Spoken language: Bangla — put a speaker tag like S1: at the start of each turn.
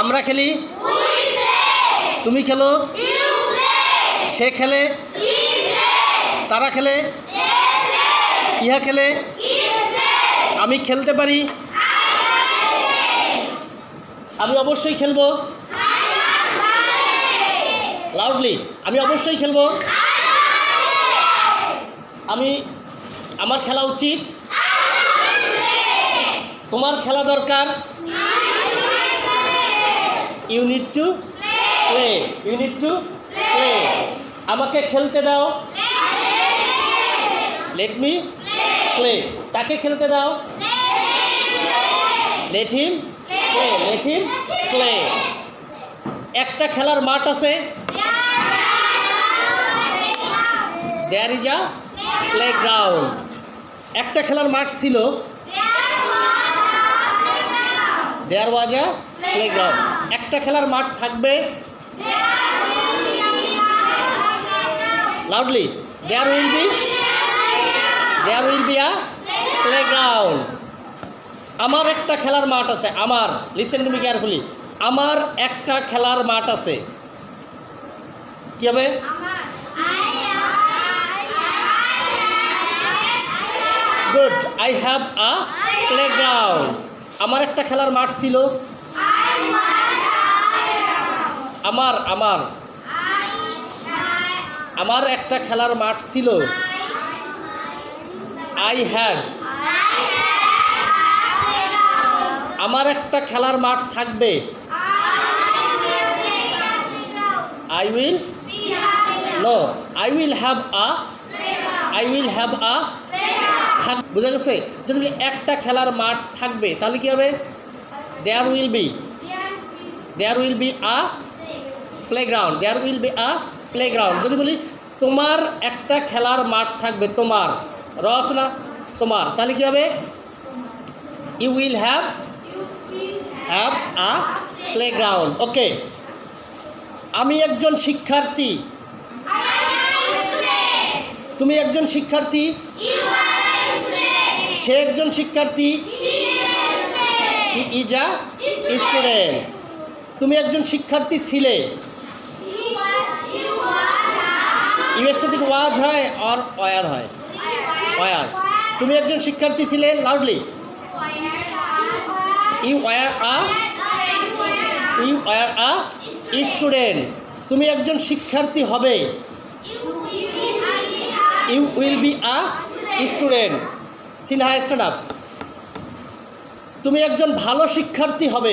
S1: আমরা খেলি, তুমি খেলো, সে খেলে, তারা খেলে, ইহা খেলে, আমি খেলতে পারি, আমি অবশ্যই খেলবো, লাউডলি, আমি অবশ্যই খেলবো, আমার খেলা উচিত, তোমার খেলা দরকার, you need to play, you need to play, আমাকে খেলতে দাও, লেট মি প্লে, তাকে খেলতে দাও, let him play, let him play. একটা খেলার মাঠ আছে, দেয়ার ইজ আ প্লেগ্রাউন্ড। একটা খেলার মাঠ ছিল, দেয়ার ওয়াজ আ প্লেগ্রাউন্ড। একটা খেলার মাঠ থাকবে, loudly, there will be a playground. আমার একটা খেলার মাঠ আছে, আমার, লিসেন টু মি কেয়ারফুলি, আমার একটা খেলার মাঠ আছে, কি হবে? Good, I have a playground. আমার একটা খেলার মাঠ ছিল, আমার একটা খেলার মাঠ ছিল, আই হ্যাড। আমার একটা খেলার মাঠ থাকবে, I will, no, I will have a, বোঝা গেছে? যদি একটা খেলার মাঠ থাকবে তাহলে কি হবে? There will be a playground, there will be a playground. যদি বলি তোমার একটা খেলার মাঠ থাকবে, তোমার রস না, তোমার, তাহলে কি হবে? You will have a playground. Okay, আমি একজন শিক্ষার্থী, তুমি একজন শিক্ষার্থী, সে একজন শিক্ষার্থী, শি ইজ আ স্টুডেন্ট। তুমি একজন শিক্ষার্থী ছিলে, ইউএর সাথে ওয়াজ হয় আর ওয়ার হয়, ওয়ার। তুমি একজন শিক্ষার্থী ছিলে, loudly, you were a student. তুমি একজন শিক্ষার্থী হবে, you will be a student. Sinha, stand up. তুমি একজন ভালো শিক্ষার্থী হবে,